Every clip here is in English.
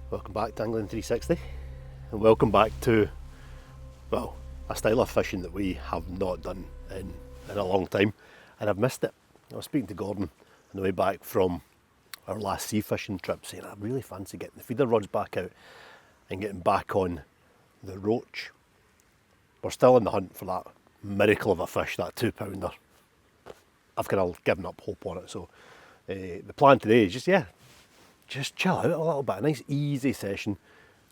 Welcome back to Angling 360 and welcome back to, well, a style of fishing that we have not done in a long time, and I've missed it. I was speaking to Gordon on the way back from our last sea fishing trip saying I really fancy getting the feeder rods back out and getting back on the Roach. We're still in the hunt for that miracle of a fish, that 2-pounder. I've kind of given up hope on it, so the plan today is just chill out a little bit, a nice easy session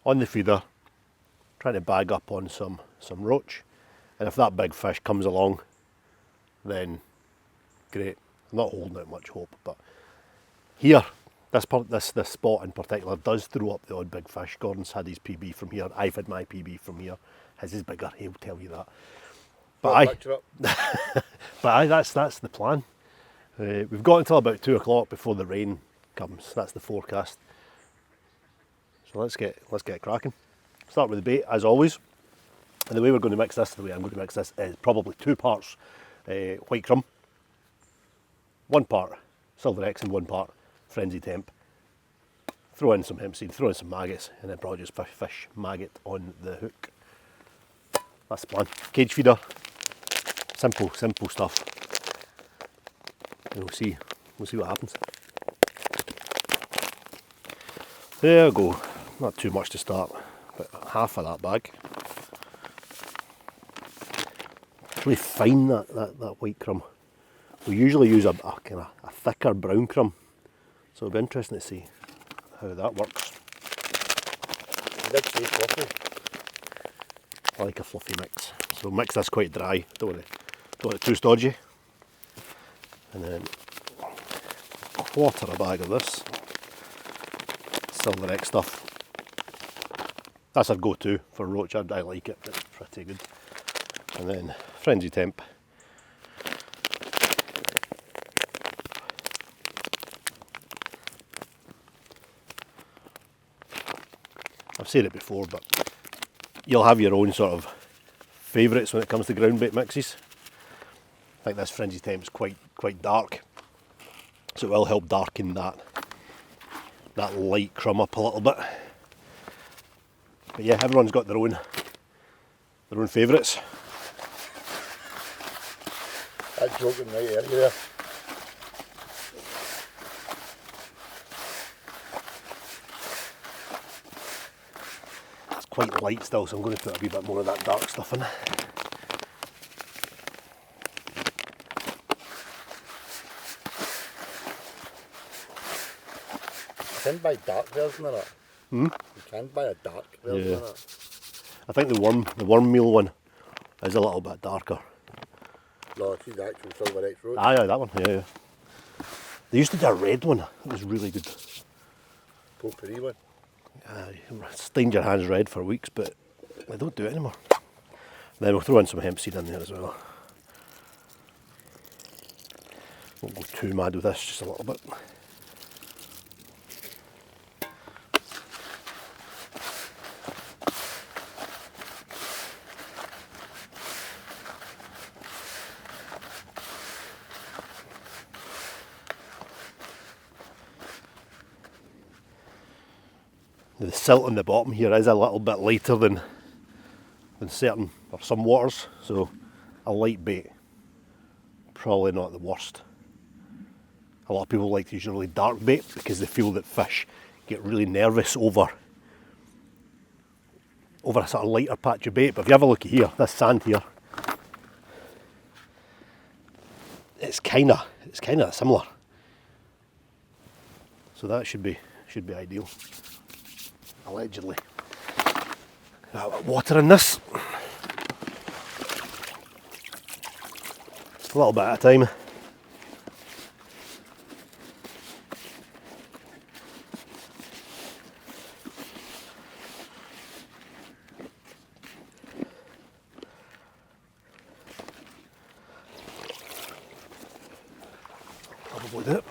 on the feeder, trying to bag up on some roach, and if that big fish comes along, then great. I'm not holding out much hope, but here, this spot in particular does throw up the odd big fish. Gordon's had his PB from here, I've had my PB from here. His is bigger, he'll tell you that. But that's the plan. We've got until about 2 o'clock before the rain comes. That's the forecast. So let's get cracking. Start with the bait as always. And the way I'm going to mix this is probably 2 parts white crumb, 1 part Silver X and 1 part Frenzy Temp. Throw in some hemp seed, throw in some maggots, and then probably just fish maggot on the hook. That's the plan. Cage feeder. Simple stuff. And we'll see what happens. There we go. Not too much to start, but half of that bag. Really fine that white crumb. We usually use a kind of a thicker brown crumb, so it'll be interesting to see how that works. You did say fluffy. I like a fluffy mix, so mix this quite dry. Don't want it too stodgy. And then quarter a bag of this Silver X stuff. That's our go-to for roach. I like it. It's pretty good. And then Frenzy Temp. I've said it before, but you'll have your own sort of favourites when it comes to ground bait mixes. I think this Frenzy Temp is quite dark, so it will help darken that light crumb up a little bit. But yeah, everyone's got their own favourites. That's joking right earlier there. It's quite light still, so I'm going to put a wee bit more of that dark stuff in. You can buy dark version of it. You can buy a dark version of it. I think the worm meal one is a little bit darker. No, she's the actual Silver X Roach. Aye, that one, yeah. They used to do a red one, it was really good. Potpourri one. Stained your hands red for weeks, but they don't do it anymore. Then we'll throw in some hemp seed in there as well. Won't go too mad with this, just a little bit. The silt on the bottom here is a little bit lighter than certain or some waters, so a light bait probably not the worst. A lot of people like to use a really dark bait because they feel that fish get really nervous over a sort of lighter patch of bait. But if you have a look at here, this sand here, it's kind of similar. So that should be ideal. Allegedly. Water in this. Just a little bit at a time. Probably do it.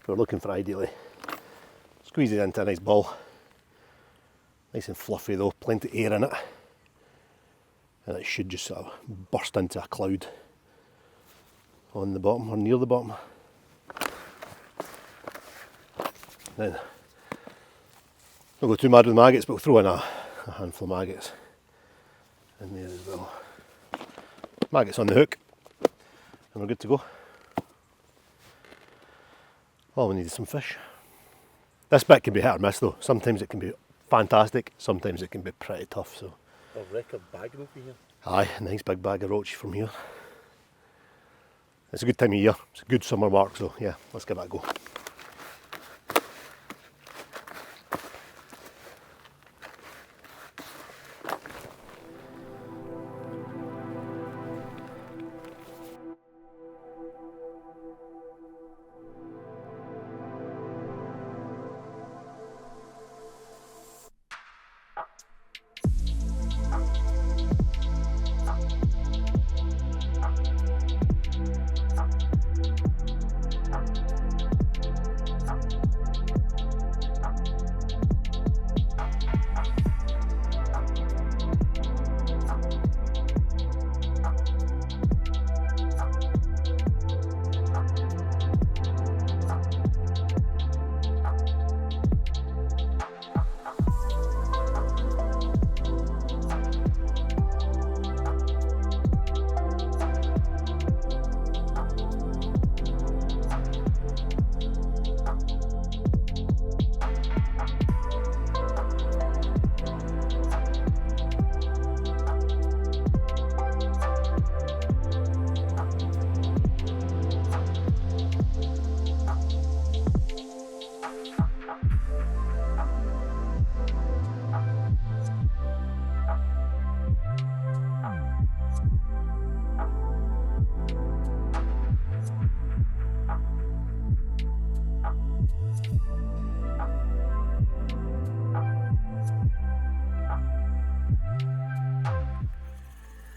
We're looking for ideally squeeze it into a nice ball, nice and fluffy though, plenty of air in it, and it should just sort of burst into a cloud on the bottom or near the bottom. Then don't go too mad with maggots, but we'll throw in a handful of maggots in there as well. Maggots on the hook, and we're good to go. All we need is some fish. This bit can be hit or miss though. Sometimes it can be fantastic, sometimes it can be pretty tough. So A record bag over here. aye, a nice big bag of roach from here. It's a good time of year, it's a good summer mark, so yeah, let's give that a go.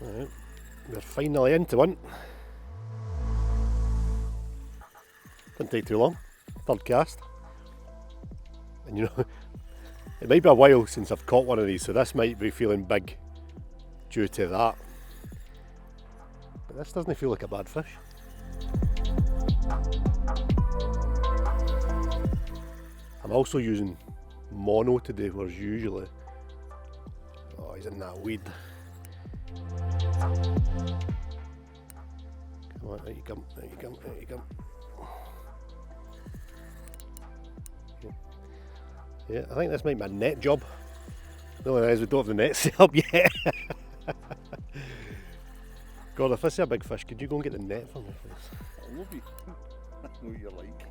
Right, we're finally into one. Didn't take too long, third cast. And you know, it might be a while since I've caught one of these, so this might be feeling big due to that. But this doesn't feel like a bad fish. I'm also using mono today, whereas usually, oh, he's in that weed. Come on, there you come, there you come, there you come. Yeah, I think this might be a net job. The only thing is we don't have the net set up yet. God, if this is a big fish, could you go and get the net for me, please? I love you. I know what you're like.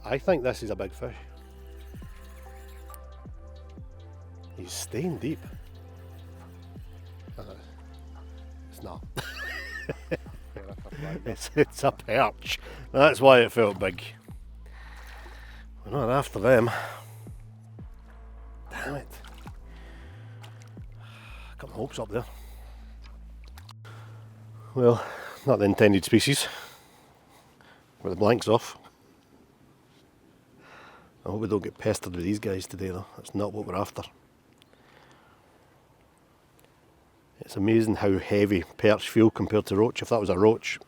I think this is a big fish. He's staying deep. It's not. It's a perch. That's why it felt big. We're not after them. Damn it. Got my hopes up there. Well, not the intended species. With the blanks off. I hope we don't get pestered with these guys today though. That's not what we're after. It's amazing how heavy perch feel compared to roach. If that was a roach,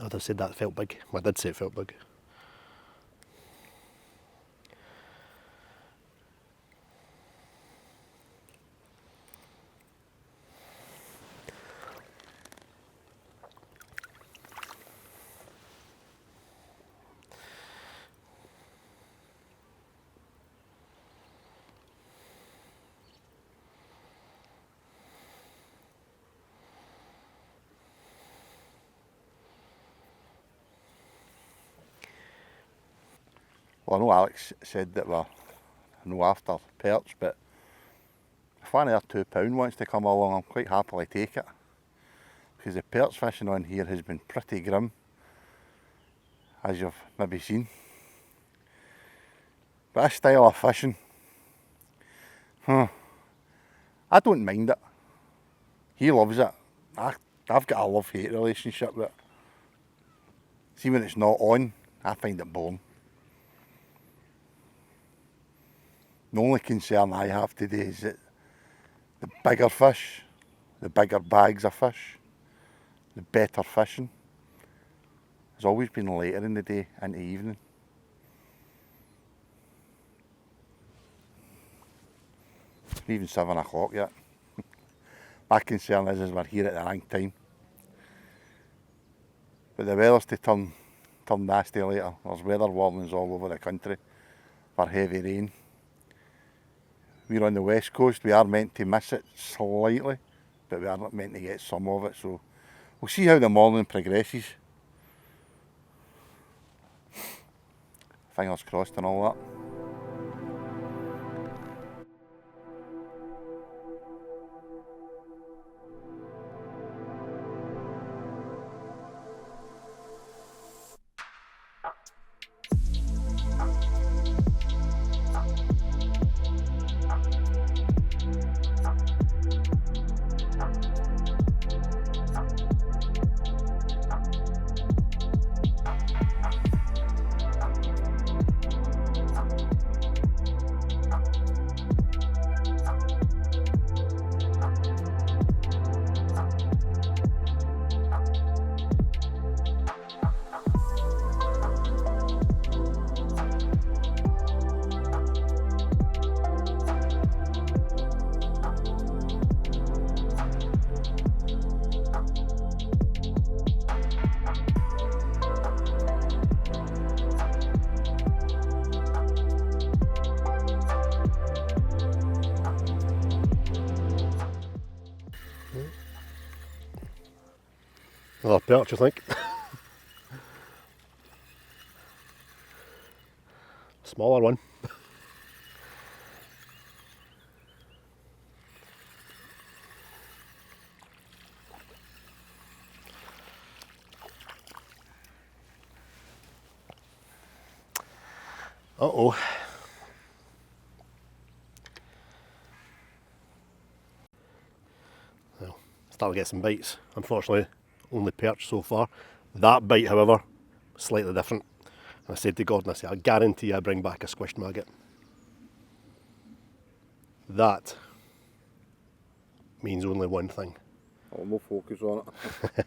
I'd have said that felt big. Well, I did say it felt big. Well, I know Alex said that we're no after perch, but if one of our £2 wants to come along, I'll quite happily take it. Because the perch fishing on here has been pretty grim, as you've maybe seen. But this style of fishing, I don't mind it. He loves it. I've got a love-hate relationship with it. See, when it's not on, I find it boring. The only concern I have today is that the bigger fish, the bigger bags of fish, the better fishing has always been later in the day into evening. It's not even 7 o'clock yet. My concern is we're here at the wrong time. But the weather's to turn nasty later. There's weather warnings all over the country for heavy rain. We're on the west coast, we are meant to miss it slightly, but we are not meant to get some of it, so we'll see how the morning progresses. Fingers crossed and all that. Another perch, I think. Smaller one. Uh-oh. Well, starting to get some bites. Unfortunately, only perch so far. That bite, however, slightly different. And I said to Gordon, I said, I guarantee I bring back a squished maggot. That means only one thing. I'll no focus on it.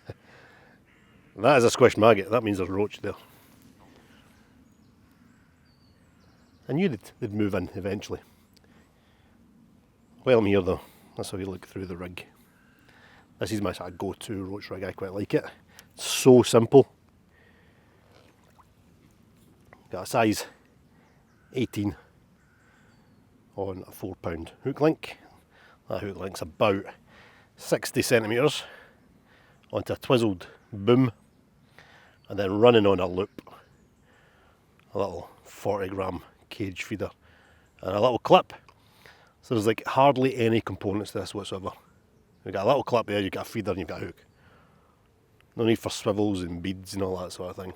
That is a squished maggot. That means there's roach there. I knew they'd move in eventually. While I'm here though, let's have a look through the rig. This is my sort of go-to roach rig, I quite like it. It's so simple. Got a size 18 on a 4-pound hook link. That hook link's about 60 centimetres onto a twizzled boom and then running on a loop. A little 40-gram cage feeder and a little clip. So there's like hardly any components to this whatsoever. You've got a little clip there, you've got a feeder and you've got a hook. No need for swivels and beads and all that sort of thing.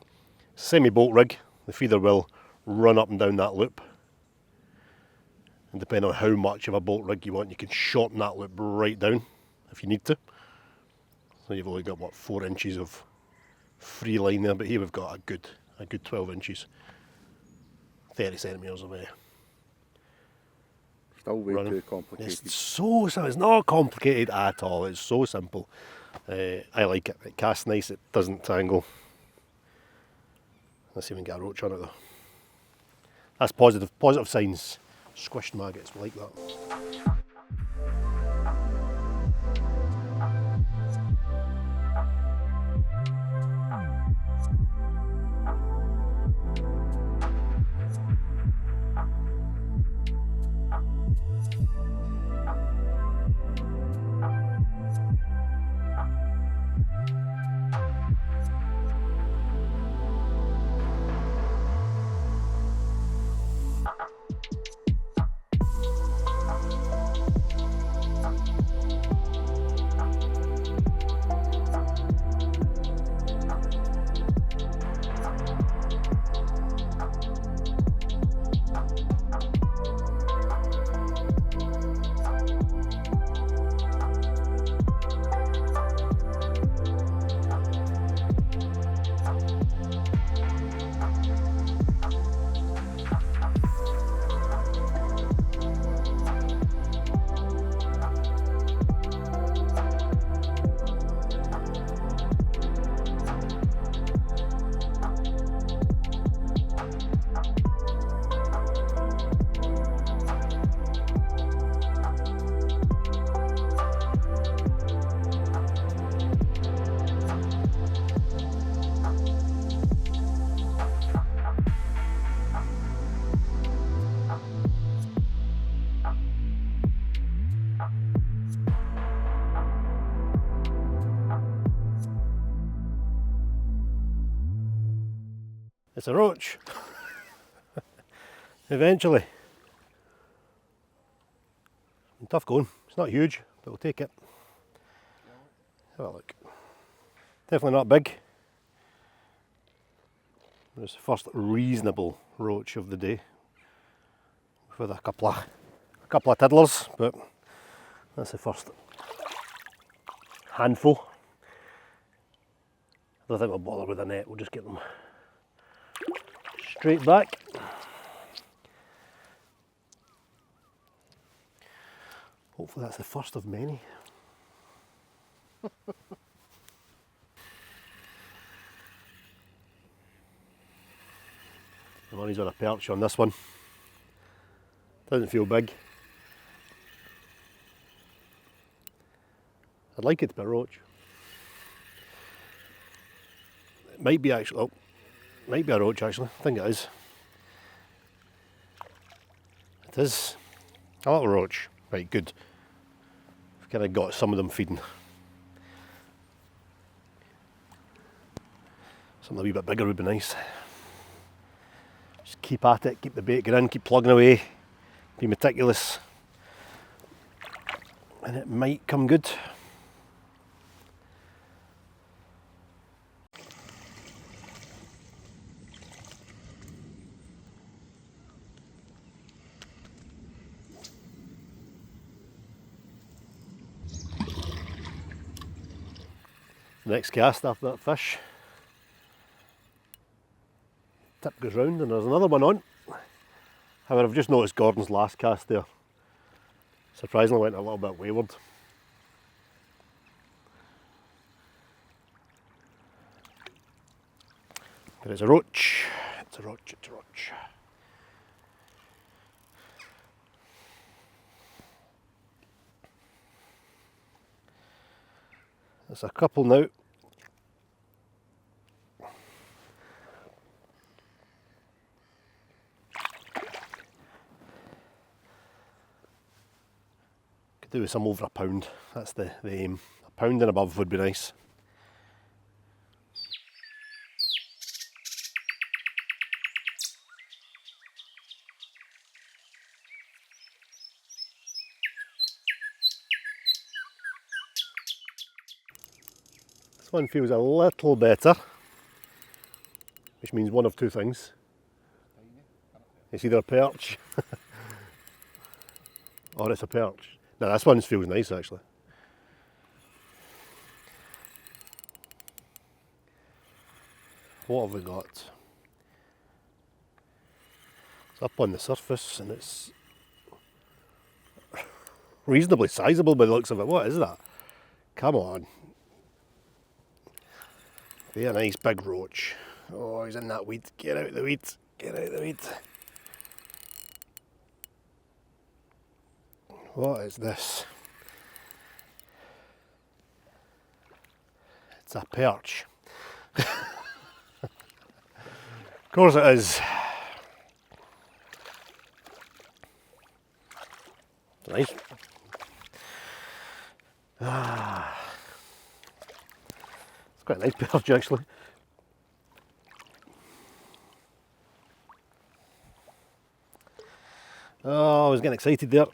Semi-bolt rig, the feeder will run up and down that loop. And depending on how much of a bolt rig you want, you can shorten that loop right down if you need to. So you've only got, what, 4 inches of free line there, but here we've got a good 12 inches. 30 centimetres away. Still way too complicated. It's not complicated at all. It's so simple. I like it. It casts nice. It doesn't tangle. Let's see if we can get a roach on it though. That's positive. Positive signs. Squished maggots like that. It's a roach. Eventually. Tough going. It's not huge, but we'll take it. Have a look. Definitely not big. It's the first reasonable roach of the day. With a couple of tiddlers, but that's the first handful. I don't think we'll bother with a net, we'll just get them straight back. Hopefully that's the first of many. The money's on a perch on this one. Doesn't feel big. I'd like it to be a roach. It might be actually, oh, might be a roach actually, I think it is. It is a little roach, right, good. I've kind of got some of them feeding. Something a wee bit bigger would be nice. Just keep at it, keep the bait going in, keep plugging away, be meticulous, and it might come good. Next cast after that fish. Tip goes round and there's another one on. However, I've just noticed Gordon's last cast there surprisingly went a little bit wayward. But it's a roach. It's a roach, it's a roach. There's a couple now. Could do with some over a pound. That's the aim. A pound and above would be nice. This one feels a little better, which means one of two things. It's either a perch or it's a perch. Now this one feels nice actually. What have we got? It's up on the surface and it's reasonably sizable by the looks of it. What is that? Come on. Be a nice big roach. Oh, he's in that weed. Get out of the weed. Get out of the weed. What is this? It's a perch. Of course it is. Nice. It's quite a nice perch actually. Oh, I was getting excited there.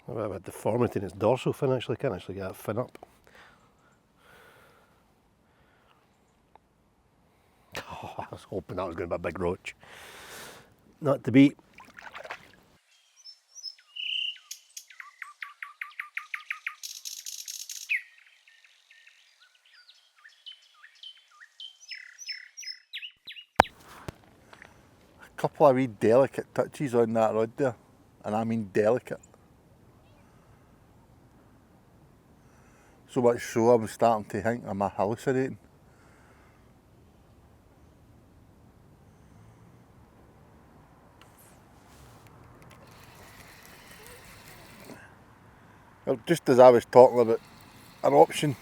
A bit of a deformity in its dorsal fin actually, can't actually get that fin up. Oh, I was hoping that was going to be a big roach. Not to be. A couple of wee delicate touches on that rod there, and I mean delicate. So much so I'm starting to think I'm hallucinating. Well, just as I was talking about an option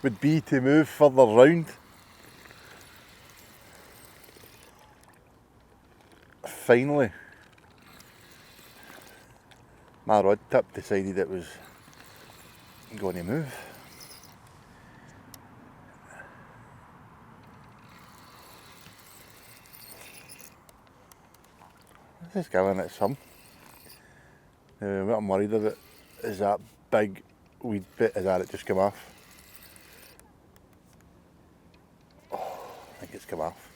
would be to move further round. Finally, my rod tip decided it was going to move. This is giving it some. What I'm worried about is that big weed bit, is that it just come off? Oh, I think it's come off.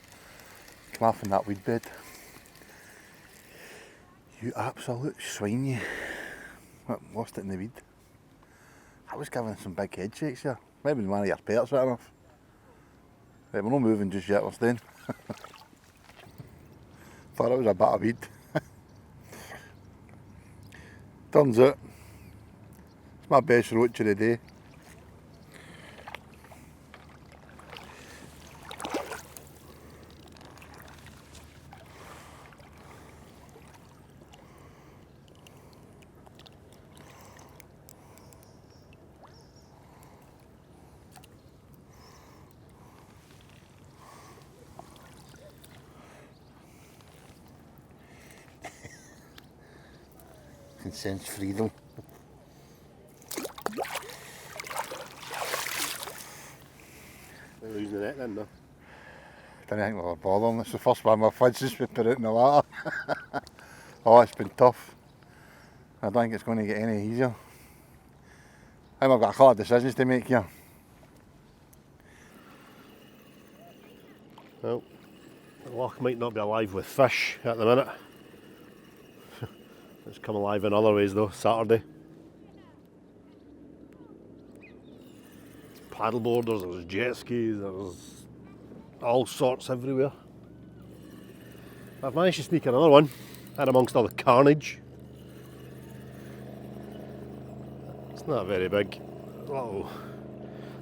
Come off in that weed bed. You absolute swine, you. Lost it in the weed. I was giving some big head shakes here. Maybe one of your Perch went off. Right, we're not moving just yet, we're staying. Thought it was a bit of weed. Turns out, it's my best roach of the day. Can sense freedom. We're losing the net then, though. I don't think we were bothering. It's the first one we've had since we put it in the water. Oh, it's been tough. I don't think it's going to get any easier. I think I've got a couple of decisions to make here. Well, the loch might not be alive with fish at the minute. It's come alive in other ways though, Saturday. Paddleboarders, there's jet skis, there's all sorts everywhere. I've managed to sneak another one, and amongst all the carnage. It's not very big. Oh,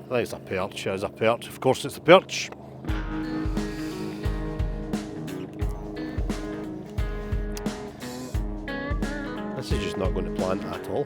I think it's a perch, it's a perch. Of course it's a perch. This is just not going to plant at all.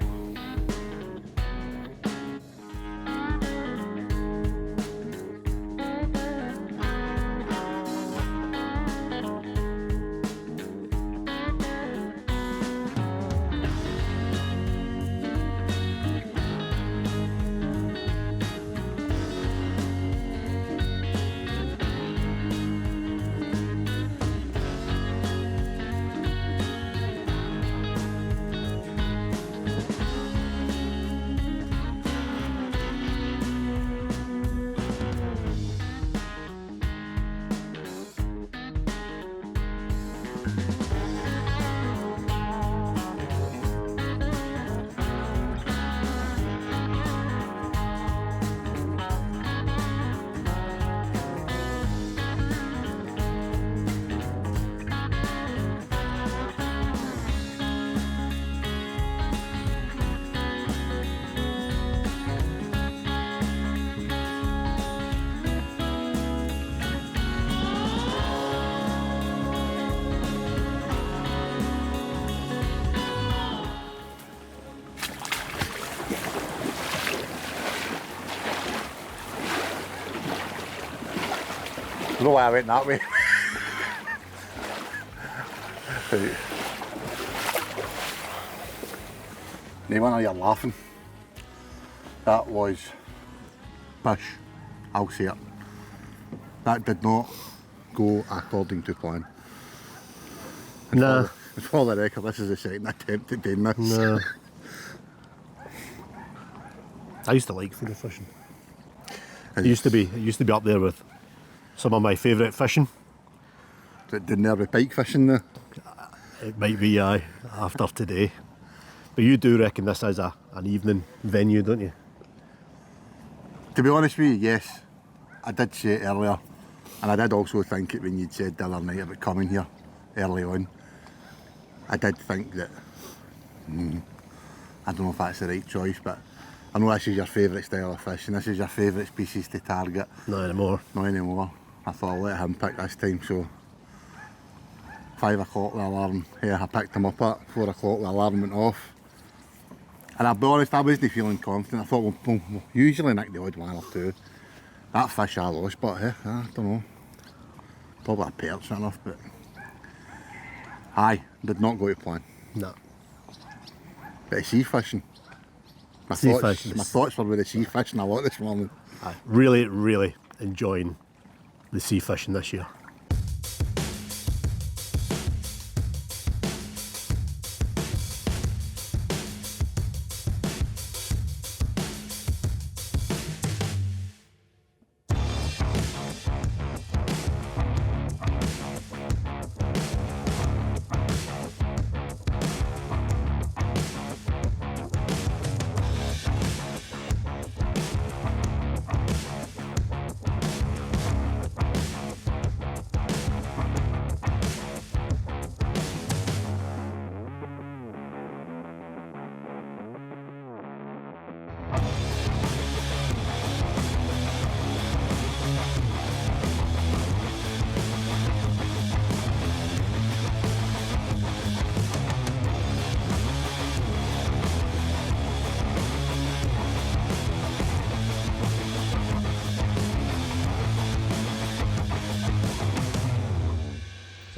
I don't know why I went that way. Right. No wonder you're laughing. That was pish, I'll say it. That did not go according to plan. Nah. For the record, this is the second attempt at doing this. No. I used to like feeder fishing. It used to be up there with some of my favourite fishing. Didn't there be pike fishing there? It might be, aye, after today. But you do reckon this is an evening venue, don't you? To be honest with you, yes. I did say it earlier, and I did also think it when you'd said the other night about coming here early on. I did think that, I don't know if that's the right choice, but I know this is your favourite style of fishing, this is your favourite species to target. Not anymore. Not anymore. I thought I'll let him pick this time, so 5 o'clock the alarm, yeah, I picked him up at 4 o'clock the alarm went off. And I'll be honest, I wasn't feeling confident. I thought, well, we'll usually nick the odd one or two. That fish I lost, but I don't know. Probably a perch enough, but aye, did not go to plan. No. Bit of sea fishing. My Sea thoughts, fishing. my thoughts were with the sea fishing a lot this morning. Aye. Really, really enjoying the sea fishing this year.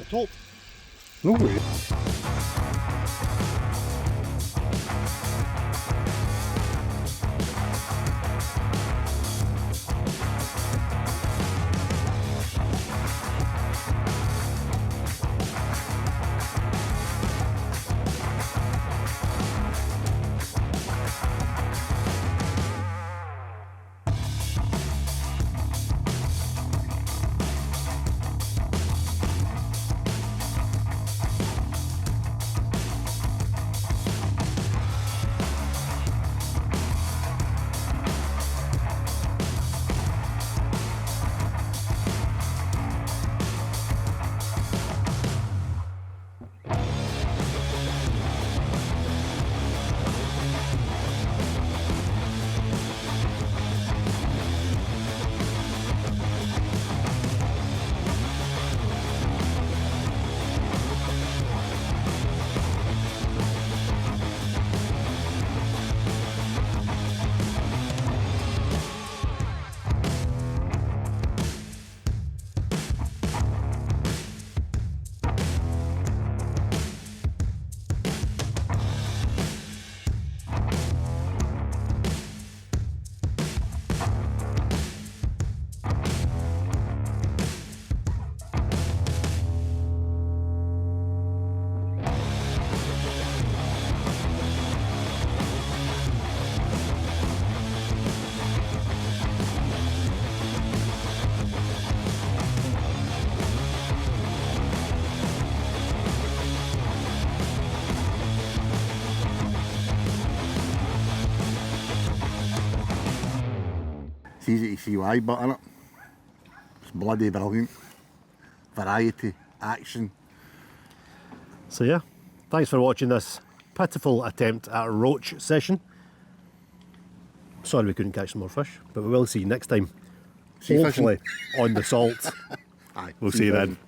Top. No way. It's easy to see why, but innit? It's bloody brilliant. Variety, action. So yeah, thanks for watching this pitiful attempt at a roach session. Sorry we couldn't catch some more fish, but we will see you next time. Sea fishing. Hopefully on the salt. Aye, We'll sea see you fishing. then.